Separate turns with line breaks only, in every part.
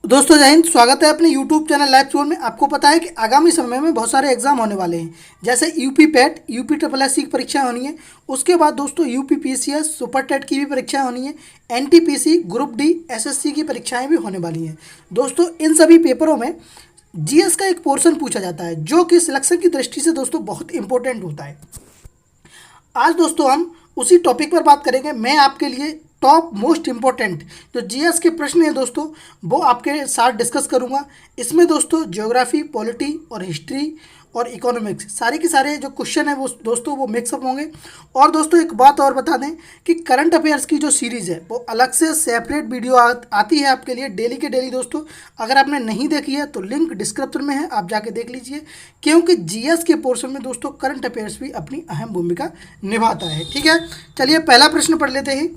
दोस्तों जय हिंद। स्वागत है अपने यूट्यूब चैनल लाइव स्कूल में। आपको पता है कि आगामी समय में बहुत सारे एग्जाम होने वाले हैं, जैसे UP PET, UP triple S C की परीक्षाएं होनी है। उसके बाद दोस्तों यूपी पीसीएस, सुपर टेट की भी परीक्षाएं होनी है। एनटीपीसी, ग्रुप डी, एसएससी की परीक्षाएं भी होने वाली हैं। दोस्तों इन सभी पेपरों में जीएस का एक पोर्शन पूछा जाता है, जो कि सिलेक्शन की दृष्टि से दोस्तों बहुत इंपॉर्टेंट होता है। आज दोस्तों हम उसी टॉपिक पर बात करेंगे। मैं आपके लिए टॉप मोस्ट इम्पोर्टेंट जो जीएस के प्रश्न हैं दोस्तों, वो आपके साथ डिस्कस करूंगा। इसमें दोस्तों ज्योग्राफी, पॉलिटी और हिस्ट्री और इकोनॉमिक्स सारे के सारे जो क्वेश्चन है वो दोस्तों वो मिक्सअप होंगे। और दोस्तों एक बात और बता दें कि करंट अफेयर्स की जो सीरीज़ है वो अलग से सेपरेट वीडियो आती है आपके लिए डेली के डेली। दोस्तों अगर आपने नहीं देखी है तो लिंक डिस्क्रिप्शन में है, आप जाके देख लीजिए, क्योंकि जीएस के पोर्शन में दोस्तों करंट अफेयर्स भी अपनी अहम भूमिका निभाता है। ठीक है, चलिए पहला प्रश्न पढ़ लेते हैं।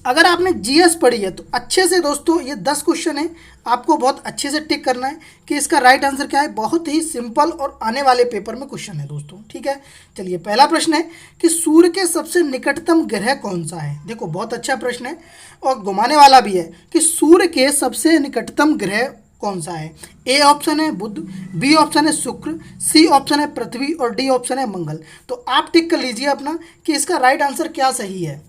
अगर आपने जीएस पढ़ी है तो अच्छे से दोस्तों ये 10 क्वेश्चन है, आपको बहुत अच्छे से टिक करना है कि इसका राइट आंसर क्या है। बहुत ही सिंपल और आने वाले पेपर में क्वेश्चन है दोस्तों। ठीक है, चलिए पहला प्रश्न है कि सूर्य के सबसे निकटतम ग्रह कौन सा है। देखो बहुत अच्छा प्रश्न है और घुमाने वाला भी है कि सूर्य के सबसे निकटतम ग्रह कौन सा है। ए ऑप्शन है बुध, बी ऑप्शन है शुक्र, सी ऑप्शन है पृथ्वी और डी ऑप्शन है मंगल। तो आप टिक कर लीजिए अपना कि इसका राइट आंसर क्या सही है।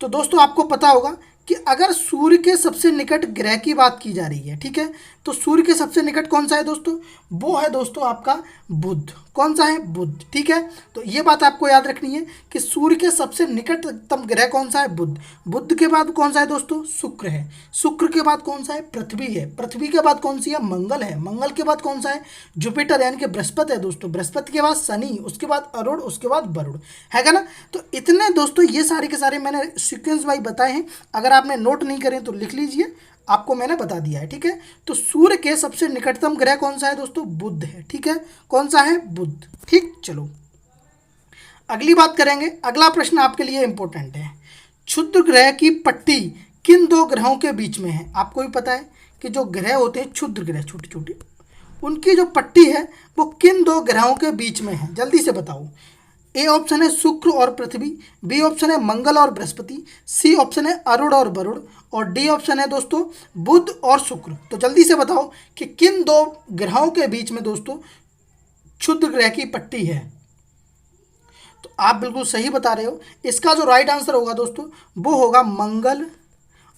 तो दोस्तों आपको पता होगा कि अगर सूर्य के सबसे निकट ग्रह की बात की जा रही है, ठीक है, तो सूर्य के सबसे निकट कौन सा है दोस्तों, वो है दोस्तों आपका बुध। कौन सा है, बुध। ठीक है, तो ये बात आपको याद रखनी है कि सूर्य के सबसे निकटतम ग्रह कौन सा है, बुध। बुध के बाद कौन सा है दोस्तों, शुक्र है। शुक्र के बाद कौन सा है, पृथ्वी है। पृथ्वी के बाद कौन सी है, मंगल है। मंगल के बाद कौन सा है, जुपिटर यानी कि बृहस्पति है दोस्तों। बृहस्पति के बाद शनि, उसके बाद अरुण, उसके बाद वरुण, है ना। तो इतने दोस्तों ये सारे के सारे मैंने सीक्वेंस वाइज बताए हैं। अगर आपने नोट नहीं करें तो लिख लीजिए, आपको मैंने बता दिया है। ठीक है, तो सूर्य के सबसे निकटतम ग्रह कौन सा है दोस्तों, बुध है। ठीक है, कौन सा है, बुध। ठीक, चलो अगली बात करेंगे। अगला प्रश्न आपके लिए इंपॉर्टेंट है। क्षुद्र ग्रह की पट्टी किन दो ग्रहों के बीच में है। आपको भी पता है कि जो ग्रह होते हैं क्षुद्र ग्रह, छोटे छोटे, उनकी जो पट्टी है वो किन दो ग्रहों के बीच में है, जल्दी से बताओ। ए ऑप्शन है शुक्र और पृथ्वी, बी ऑप्शन है मंगल और बृहस्पति, सी ऑप्शन है अरुण और वरुण और डी ऑप्शन है दोस्तों बुध और शुक्र। तो जल्दी से बताओ कि किन दो ग्रहों के बीच में दोस्तों क्षुद्र ग्रह की पट्टी है। तो आप बिल्कुल सही बता रहे हो। इसका जो राइट आंसर होगा दोस्तों वो होगा मंगल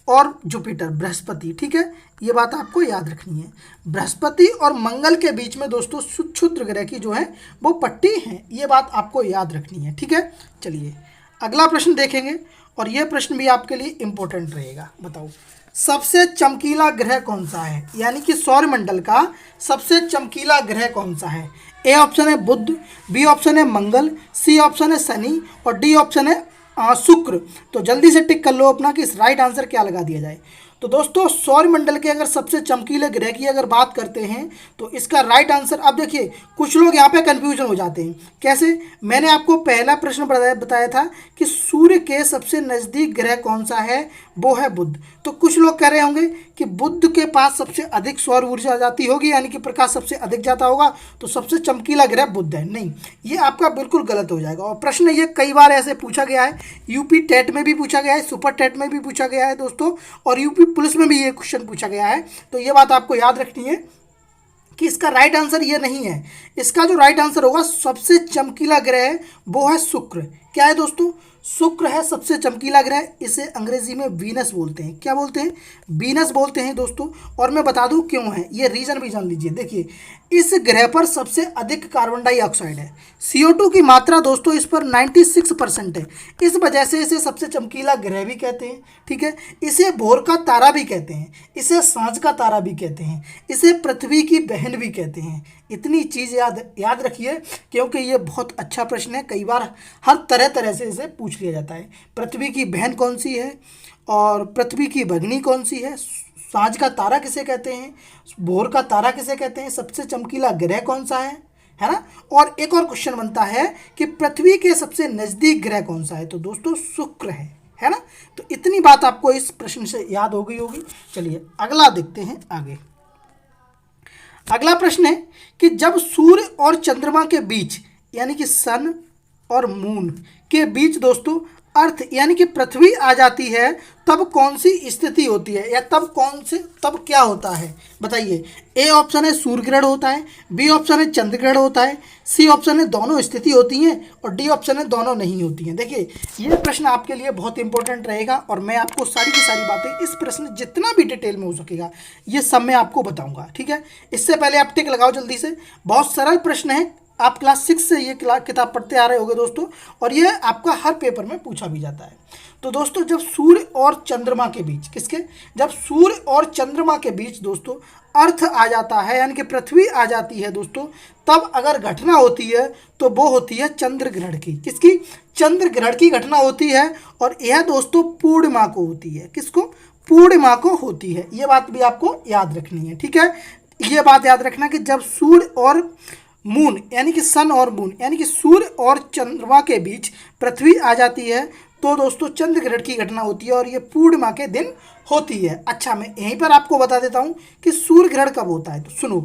और जुपिटर, बृहस्पति। ठीक है, ये बात आपको याद रखनी है। बृहस्पति और मंगल के बीच में दोस्तों क्षुद्र ग्रह की जो है वो पट्टी है, ये बात आपको याद रखनी है। ठीक है, चलिए अगला प्रश्न देखेंगे और यह प्रश्न भी आपके लिए इंपॉर्टेंट रहेगा। बताओ सबसे चमकीला ग्रह कौन सा है, यानी कि सौरमंडल का सबसे चमकीला ग्रह कौन सा है। ए ऑप्शन है बुध, बी ऑप्शन है मंगल, सी ऑप्शन है शनि और डी ऑप्शन है शुक्र। तो जल्दी से टिक कर लो अपना कि इस राइट आंसर क्या लगा दिया जाए। तो दोस्तों सौरमंडल के अगर सबसे चमकीले ग्रह की अगर बात करते हैं तो इसका राइट आंसर, अब देखिए कुछ लोग यहाँ पे कंफ्यूजन हो जाते हैं। कैसे, मैंने आपको पहला प्रश्न बताया था कि सूर्य के सबसे नज़दीक ग्रह कौन सा है, वो है बुध। तो कुछ लोग कह रहे होंगे कि बुध के पास सबसे अधिक सौर ऊर्जा जाती होगी, यानी कि प्रकाश सबसे अधिक जाता होगा, तो सबसे चमकीला ग्रह बुध है। नहीं, ये आपका बिल्कुल गलत हो जाएगा। और प्रश्न ये कई बार ऐसे पूछा गया है, यूपी टेट में भी पूछा गया है, सुपर टेट में भी पूछा गया है दोस्तों, और यूपी पुलिस में भी ये क्वेश्चन पूछा गया है। तो ये बात आपको याद रखनी है कि इसका राइट आंसर ये नहीं है। इसका जो राइट आंसर होगा सबसे चमकीला ग्रह वो है शुक्र। क्या है दोस्तों, शुक्र है सबसे चमकीला ग्रह। इसे अंग्रेजी में वीनस बोलते हैं। क्या बोलते हैं, वीनस बोलते हैं दोस्तों। और मैं बता दूं क्यों है, ये रीजन भी जान लीजिए। देखिए इस ग्रह पर सबसे अधिक कार्बन डाइऑक्साइड है, CO2 की मात्रा दोस्तों इस पर 96% है। इस वजह से इसे सबसे चमकीला ग्रह भी कहते हैं। ठीक है, इसे भोर का तारा भी कहते हैं, इसे सांझ का तारा भी कहते हैं, इसे पृथ्वी की बहन भी कहते हैं। इतनी चीज़ याद रखिए, क्योंकि ये बहुत अच्छा प्रश्न है। कई बार हर तरह से इसे पूछ लिया जाता है। पृथ्वी की बहन कौन सी है और पृथ्वी की भगिनी कौन सी है, सांझ का तारा किसे कहते हैं, भोर का तारा किसे कहते हैं, सबसे चमकीला ग्रह कौन सा है ना। और एक और क्वेश्चन बनता है कि पृथ्वी के सबसे नज़दीक ग्रह कौन सा है, तो दोस्तों शुक्र है ना। तो इतनी बात आपको इस प्रश्न से याद हो गई होगी। चलिए अगला देखते हैं आगे। अगला प्रश्न है कि जब सूर्य और चंद्रमा के बीच, यानी कि सन और मून के बीच दोस्तों अर्थ यानी कि पृथ्वी आ जाती है तब कौन सी स्थिति होती है, या तब क्या होता है बताइए। ए ऑप्शन है सूर्य ग्रहण होता है, बी ऑप्शन है चंद्र ग्रहण होता है, सी ऑप्शन है दोनों स्थिति होती हैं, और डी ऑप्शन है दोनों नहीं होती हैं। देखिए ये प्रश्न आपके लिए बहुत इंपॉर्टेंट रहेगा और मैं आपको सारी की सारी बातें इस प्रश्न जितना भी डिटेल में हो सकेगा ये सब मैं आपको बताऊंगा, ठीक है। इससे पहले आप टिक लगाओ जल्दी से, बहुत सरल प्रश्न है, आप क्लास 6 से ये किताब पढ़ते आ रहे होंगे दोस्तों, और ये आपका हर पेपर में पूछा भी जाता है। तो दोस्तों जब सूर्य और चंद्रमा के बीच जब सूर्य और चंद्रमा के बीच दोस्तों अर्थ आ जाता है यानी कि पृथ्वी आ जाती है दोस्तों, तब अगर घटना होती है तो वो होती है चंद्र ग्रहण की। किसकी? चंद्र ग्रहण की घटना होती है, और यह दोस्तों पूर्णिमा को होती है। किसको? पूर्णिमा को होती है। ये बात भी आपको याद रखनी है, ठीक है। ये बात याद रखना कि जब सूर्य और मून यानी कि सन और मून यानी कि सूर्य और चंद्रमा के बीच पृथ्वी आ जाती है तो दोस्तों चंद्र ग्रहण की घटना होती है, और ये पूर्णिमा के दिन होती है। अच्छा मैं यहीं पर आपको बता देता हूं कि सूर्य ग्रहण कब होता है। तो सुनो,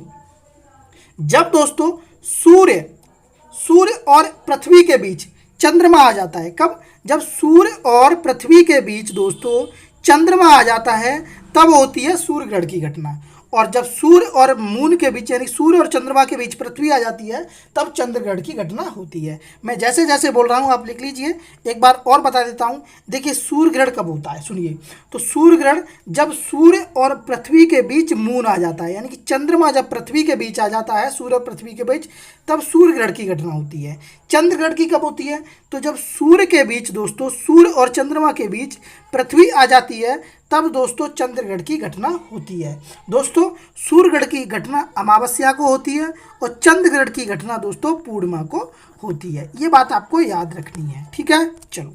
जब दोस्तों सूर्य और पृथ्वी के बीच चंद्रमा आ जाता है। कब? जब सूर्य और पृथ्वी के बीच दोस्तों चंद्रमा आ जाता है तब होती है सूर्य ग्रहण की घटना, और जब सूर्य और मून के बीच यानी सूर्य और चंद्रमा के बीच पृथ्वी आ जाती है तब चंद्र ग्रहण की घटना होती है। मैं जैसे जैसे बोल रहा हूँ आप लिख लीजिए, एक बार और बता देता हूँ। देखिए सूर्य ग्रहण कब होता है, सुनिए। तो सूर्य ग्रहण जब सूर्य और पृथ्वी के बीच मून आ जाता है, यानी कि चंद्रमा जब पृथ्वी के बीच आ जाता है, सूर्य और पृथ्वी के बीच, तब सूर्य ग्रहण की घटना होती है। चंद्र ग्रहण की कब होती है? तो जब सूर्य के बीच दोस्तों सूर्य और चंद्रमा के बीच पृथ्वी आ जाती है तब दोस्तों चंद्र ग्रहण की घटना होती है। दोस्तों सूर्य ग्रहण की घटना अमावस्या को होती है और चंद्र ग्रहण की घटना दोस्तों पूर्णिमा को होती है। ये बात आपको याद रखनी है, ठीक है। चलो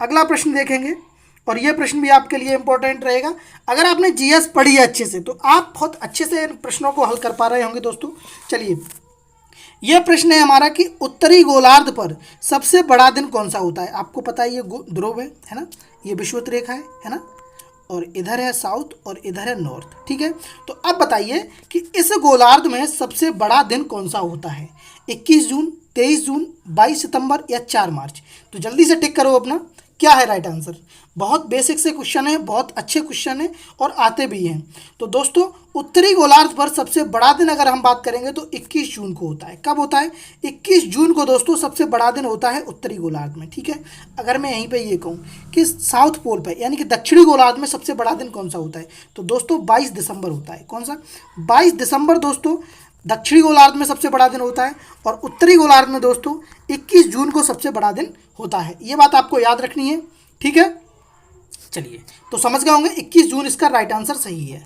अगला प्रश्न देखेंगे, और ये प्रश्न भी आपके लिए इंपॉर्टेंट रहेगा। अगर आपने जीएस पढ़ी है अच्छे से तो आप बहुत अच्छे से इन प्रश्नों को हल कर पा रहे होंगे दोस्तों। चलिए यह प्रश्न है हमारा कि उत्तरी गोलार्ध पर सबसे बड़ा दिन कौन सा होता है। आपको पता है ये ध्रुव है ना, ये विषुवत रेखा है ना, और इधर है साउथ और इधर है नॉर्थ, ठीक है। तो अब बताइए कि इस गोलार्ध में सबसे बड़ा दिन कौन सा होता है। 21 जून, 23 जून, 22 सितंबर या 4 मार्च। तो जल्दी से टिक करो अपना, क्या है राइट आंसर। बहुत बेसिक से क्वेश्चन है, बहुत अच्छे क्वेश्चन है और आते भी हैं। तो दोस्तों उत्तरी गोलार्ध पर सबसे बड़ा दिन अगर हम बात करेंगे तो 21 जून को होता है। कब होता है? 21 जून को दोस्तों सबसे बड़ा दिन होता है उत्तरी गोलार्ध में, ठीक है। अगर मैं यहीं पे ये कहूँ कि साउथ पोल पे यानी कि दक्षिणी गोलार्ध में सबसे बड़ा दिन कौन सा होता है, तो दोस्तों 22 दिसंबर होता है। कौन सा? 22 दिसंबर दोस्तों दक्षिणी गोलार्ध में सबसे बड़ा दिन होता है, और उत्तरी गोलार्ध में दोस्तों 21 जून को सबसे बड़ा दिन होता है। ये बात आपको याद रखनी है, ठीक है। चलिए तो समझ गए होंगे 21 जून इसका राइट आंसर सही है।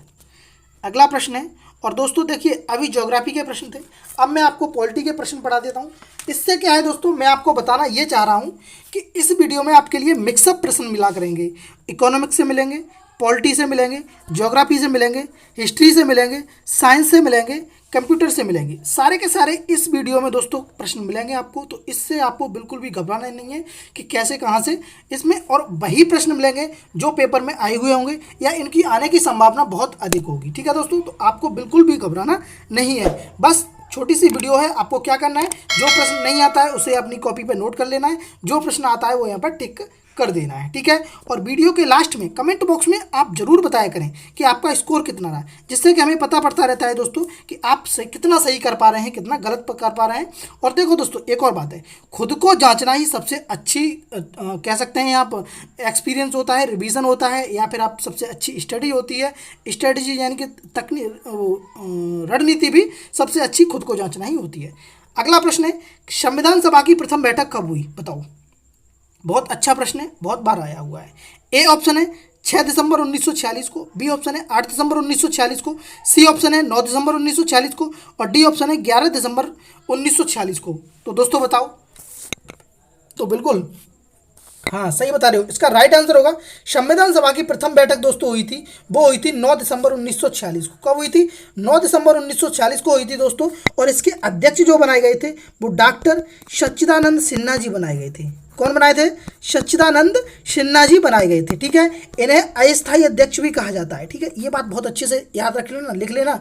अगला प्रश्न है, और दोस्तों देखिए अभी ज्योग्राफी के प्रश्न थे, अब मैं आपको पॉलिटी के प्रश्न पढ़ा देता हूँ। इससे क्या है दोस्तों, मैं आपको बताना ये चाह रहा हूँ कि इस वीडियो में आपके लिए मिक्सअप प्रश्न मिला करेंगे। इकोनॉमिक्स से मिलेंगे, पॉलिटी से मिलेंगे, ज्योग्राफी से मिलेंगे, हिस्ट्री से मिलेंगे, साइंस से मिलेंगे, कंप्यूटर से मिलेंगे। सारे के सारे इस वीडियो में दोस्तों प्रश्न मिलेंगे आपको। तो इससे आपको बिल्कुल भी घबराना नहीं है कि कैसे कहाँ से इसमें, और वही प्रश्न मिलेंगे जो पेपर में आए हुए होंगे या इनकी आने की संभावना बहुत अधिक होगी, ठीक है दोस्तों। तो आपको बिल्कुल भी घबराना नहीं है, बस छोटी सी वीडियो है। आपको क्या करना है, जो प्रश्न नहीं आता है उसे अपनी कॉपी पे नोट कर लेना है, जो प्रश्न आता है वो यहाँ पर टिक कर देना है, ठीक है। और वीडियो के लास्ट में कमेंट बॉक्स में आप जरूर बताया करें कि आपका स्कोर कितना रहा, जिससे कि हमें पता पड़ता रहता है दोस्तों कि आप कितना सही कर पा रहे हैं, कितना गलत कर पा रहे हैं। और देखो दोस्तों एक और बात है, खुद को जांचना ही सबसे अच्छी कह सकते हैं आप एक्सपीरियंस होता है, रिवीजन होता है, या फिर आप सबसे अच्छी स्टडी होती है। स्ट्रेटजी यानी कि रणनीति भी सबसे अच्छी खुद को जांचना ही होती है। अगला प्रश्न है, संविधान सभा की प्रथम बैठक कब हुई, बताओ। बहुत अच्छा प्रश्न है, बहुत बार आया हुआ है। ए ऑप्शन है 6 दिसंबर 1946 को, बी ऑप्शन है 8 दिसंबर 1946 को, सी ऑप्शन है 9 दिसंबर 1946 को, और डी ऑप्शन है 11 दिसंबर 1946 को। तो दोस्तों बताओ। तो बिल्कुल हाँ सही बता रहे हो, इसका राइट आंसर होगा संविधान सभा की प्रथम बैठक दोस्तों हुई थी, वो हुई थी 9 दिसंबर 1946 को। कब हुई थी? 9 दिसंबर 1946 को हुई थी दोस्तों। और इसके अध्यक्ष जो बनाए गए थे वो डॉक्टर सच्चिदानंद सिन्हा जी बनाए गए थे। कौन बनाए थे? सच्चिदानंद सिन्हा जी बनाए गए थे, ठीक है। इन्हें अस्थायी अध्यक्ष भी कहा जाता है, ठीक है। ये बात बहुत अच्छे से याद रख लेना, लिख लेना।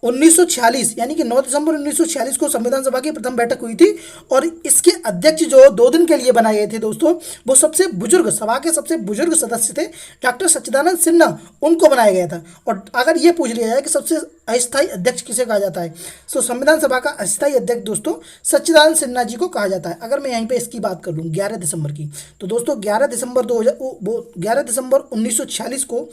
1946 यानी कि 9 दिसंबर 1946 को संविधान सभा की प्रथम बैठक हुई थी। और इसके अध्यक्ष जो 2 दिन के लिए बनाए गए थे दोस्तों, वो सबसे बुजुर्ग, सभा के सबसे बुजुर्ग सदस्य थे डॉक्टर सच्चिदानंद सिन्हा, उनको बनाया गया था। और अगर ये पूछ लिया जाए कि सबसे अस्थायी अध्यक्ष किसे कहा जाता है, तो संविधान सभा का अस्थायी अध्यक्ष दोस्तों सच्चिदानंद सिन्हा जी को कहा जाता है। अगर मैं यहीं पर इसकी बात कर लूँ 11 दिसंबर की, तो दोस्तों 11 दिसंबर 1946 को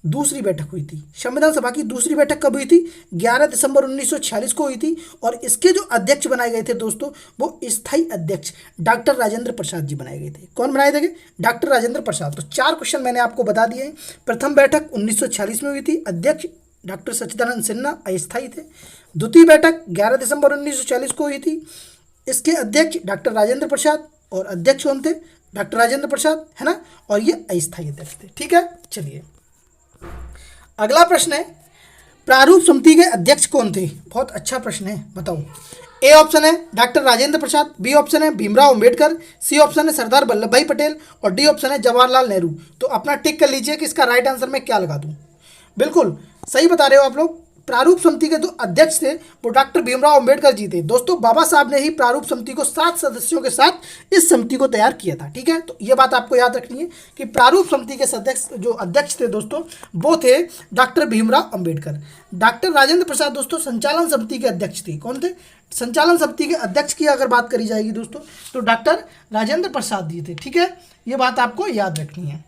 दूसरी बैठक हुई थी। संविधान सभा की दूसरी बैठक कब हुई थी? 11 दिसंबर 1946 को हुई थी। और इसके जो अध्यक्ष बनाए गए थे दोस्तों, वो स्थायी अध्यक्ष डॉक्टर राजेंद्र प्रसाद जी बनाए गए थे। कौन बनाए थे? डॉक्टर राजेंद्र प्रसाद। तो 4 क्वेश्चन मैंने आपको बता दिए हैं। प्रथम बैठक 1946 में हुई थी, अध्यक्ष डॉक्टर सच्चिदानंद सिन्हा अस्थायी थे। द्वितीय बैठक 11 दिसंबर 1946 को हुई थी, इसके अध्यक्ष डॉक्टर राजेंद्र प्रसाद, और अध्यक्ष कौन थे? डॉक्टर राजेंद्र प्रसाद, है ना। और ये अस्थायी अध्यक्ष थे। ठीक है, चलिए अगला प्रश्न है, प्रारूप समिति के अध्यक्ष कौन थे? बहुत अच्छा प्रश्न है, बताओ। ए ऑप्शन है doctor Rajendra Prasad, B option है भीमराव अंबेडकर, सी ऑप्शन है सरदार वल्लभ भाई पटेल, और डी ऑप्शन है जवाहरलाल नेहरू। तो अपना टिक कर लीजिए कि इसका राइट आंसर मैं क्या लगा दूं। बिल्कुल सही बता रहे हो आप लोग। प्रारूप समिति के जो अध्यक्ष थे वो डॉक्टर भीमराव अंबेडकर जी थे। दोस्तों बाबा साहब ने ही प्रारूप समिति को 7 सदस्यों के साथ इस समिति को तैयार किया था। ठीक है, तो ये बात आपको याद रखनी है कि प्रारूप समिति के सदस्य जो अध्यक्ष थे दोस्तों, वो थे डॉक्टर भीमराव अंबेडकर। डॉक्टर राजेंद्र प्रसाद दोस्तों संचालन समिति के अध्यक्ष थे। कौन थे? संचालन समिति के अध्यक्ष की अगर बात करी जाएगी दोस्तों, तो डॉक्टर राजेंद्र प्रसाद जी थे। ठीक है, ये बात आपको याद रखनी है।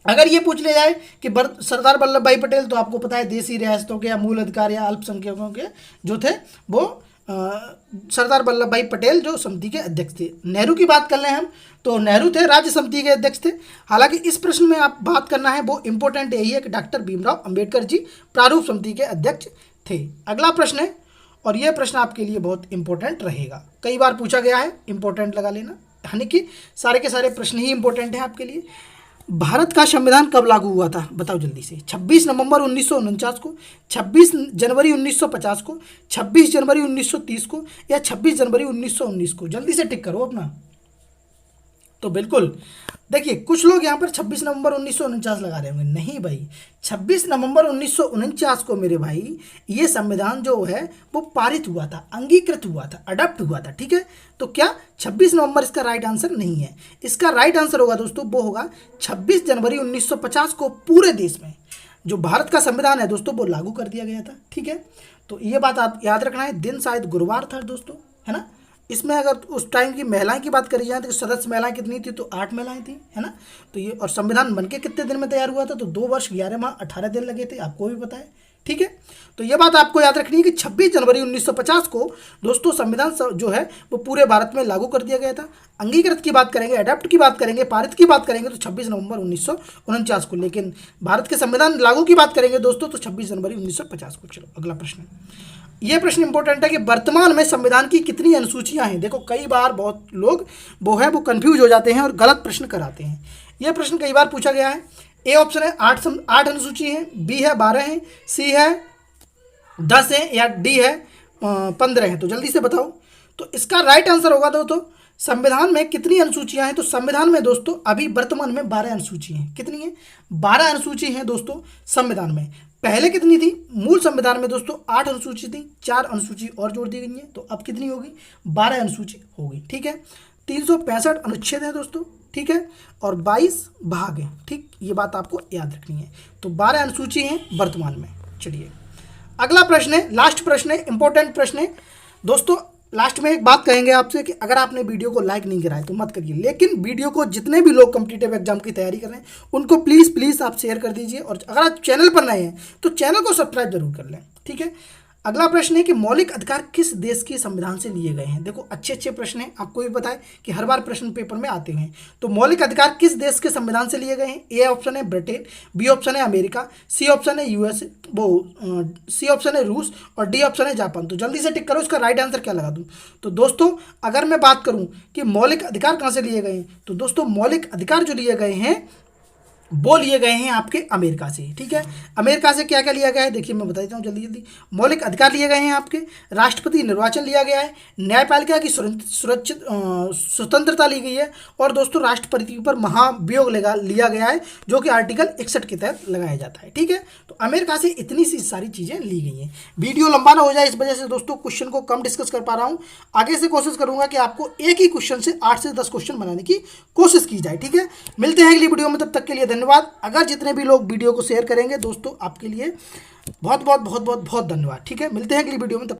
अगर ये पूछ लिया जाए कि सरदार वल्लभ भाई पटेल, तो आपको पता है देशी रियासतों के या मूल अधिकार या अल्पसंख्यकों के जो थे वो सरदार वल्लभ भाई पटेल जो समिति के अध्यक्ष थे। नेहरू की बात कर लें हम, तो नेहरू थे राज्य समिति के अध्यक्ष थे। हालांकि इस प्रश्न में आप बात करना है वो इंपॉर्टेंट यही है कि डॉक्टर भीमराव अंबेडकर जी प्रारूप समिति के अध्यक्ष थे। अगला प्रश्न है, और यह प्रश्न आपके लिए बहुत इंपॉर्टेंट रहेगा, कई बार पूछा गया है, इंपॉर्टेंट लगा लेना, यानी कि सारे के सारे प्रश्न ही इंपॉर्टेंट हैं आपके लिए। भारत का संविधान कब लागू हुआ था? बताओ जल्दी से। 26 नवंबर 1949 को, 26 जनवरी 1950 को, 26 जनवरी 1930 को, या 26 जनवरी 1919 को? जल्दी से टिक करो अपना। तो बिल्कुल देखिए, कुछ लोग यहाँ पर 26 नवंबर 1949 लगा रहे होंगे। नहीं भाई, 26 नवंबर 1949 को मेरे भाई ये संविधान जो है वो पारित हुआ था, अंगीकृत हुआ था, अडॉप्ट हुआ था। ठीक है, तो क्या 26 नवंबर इसका राइट आंसर नहीं है। इसका राइट आंसर होगा दोस्तों, वो होगा 26 जनवरी 1950 को पूरे देश में जो भारत का संविधान है दोस्तों वो लागू कर दिया गया था। ठीक है, तो ये बात आप याद रखना है। दिन शायद गुरुवार था दोस्तों, है ना। इसमें अगर उस टाइम की महिलाएं की बात करी जाए तो सदस्य महिलाएं कितनी थी? तो 8 महिलाएं थी, है ना। तो ये, और संविधान बनके कितने दिन में तैयार हुआ था? तो 2 वर्ष 11 माह 18 दिन लगे थे, आपको भी पता है। ठीक है, तो ये बात आपको याद रखनी है कि 26 जनवरी 1950 को दोस्तों संविधान जो है वो पूरे भारत में लागू कर दिया गया था। अंगीकृत की बात करेंगे, अडॉप्ट की बात करेंगे, पारित की बात करेंगे तो 26 नवंबर 1949 को, लेकिन भारत के संविधान लागू की बात करेंगे दोस्तों तो 26 जनवरी 1950 को। चलो अगला प्रश्न, ये प्रश्न इंपॉर्टेंट है कि वर्तमान में संविधान की कितनी अनुसूचियां हैं। देखो कई बार बहुत लोग वो कंफ्यूज हो जाते हैं और गलत प्रश्न कराते हैं। यह प्रश्न कई बार पूछा गया है। ए ऑप्शन है 8 अनुसूची है, बी है 12 है, सी है 10 है, या डी है 15 है। तो जल्दी से बताओ। तो इसका राइट आंसर होगा दोस्तों, संविधान में कितनी अनुसूचियां हैं? तो संविधान में दोस्तों अभी वर्तमान में 12 अनुसूची हैं। कितनी है? 12 अनुसूची हैं दोस्तों संविधान में। पहले कितनी थी? मूल संविधान में दोस्तों 8 अनुसूची थी, 4 अनुसूची और जोड़ दी गई है, तो अब कितनी होगी? 12 अनुसूची होगी। ठीक है, 365 अनुच्छेद है दोस्तों। ठीक है, और 22 भाग हैं। ठीक, ये बात आपको याद रखनी है। तो 12 अनुसूची हैं वर्तमान में। चलिए अगला प्रश्न है, लास्ट प्रश्न है, इंपॉर्टेंट प्रश्न है दोस्तों। लास्ट में एक बात कहेंगे आपसे कि अगर आपने वीडियो को लाइक नहीं करा है तो मत करिए, लेकिन वीडियो को जितने भी लोग कॉम्पिटिटिव एग्जाम की तैयारी कर रहे हैं उनको प्लीज़ आप शेयर कर दीजिए, और अगर आप चैनल पर नए हैं तो चैनल को सब्सक्राइब जरूर कर लें। ठीक है, अगला प्रश्न है कि मौलिक अधिकार किस देश के संविधान से लिए गए हैं। देखो अच्छे प्रश्न हैं, आपको भी पता है कि हर बार प्रश्न पेपर में आते हैं। तो मौलिक अधिकार किस देश के संविधान से लिए गए हैं? ए ऑप्शन है ब्रिटेन, बी ऑप्शन है अमेरिका, सी ऑप्शन है यूएसए, सी ऑप्शन है रूस, और डी ऑप्शन है जापान। तो जल्दी से टिक करो, इसका राइट आंसर क्या लगा दूँ। तो दोस्तों अगर मैं बात करूँ कि मौलिक अधिकार कहाँ से लिए गए हैं, तो दोस्तों मौलिक अधिकार जो लिए गए हैं वो लिए गए हैं आपके अमेरिका से। ठीक है, अमेरिका से क्या क्या लिया गया है देखिए मैं बता देता हूँ जल्दी जल्दी। मौलिक अधिकार लिए गए हैं आपके, राष्ट्रपति निर्वाचन लिया गया है, न्यायपालिका की सुरक्षित स्वतंत्रता ली गई है, और दोस्तों राष्ट्रपति पर महाभियोग लिया गया है जो कि आर्टिकल 61 के तहत लगाया जाता है। ठीक है, तो अमेरिका से इतनी सी सारी चीज़ें ली गई हैं। वीडियो लंबा ना हो जाए इस वजह से दोस्तों क्वेश्चन को कम डिस्कस कर पा रहा हूँ। आगे से कोशिश करूंगा कि आपको एक ही क्वेश्चन से 8 से 10 क्वेश्चन बनाने की कोशिश की जाए। ठीक है, मिलते हैं अगली वीडियो में, तब तक के लिए धन्यवाद। अगर जितने भी लोग वीडियो को शेयर करेंगे दोस्तों आपके लिए बहुत बहुत बहुत बहुत बहुत धन्यवाद। ठीक है, मिलते हैं अगली वीडियो में, तब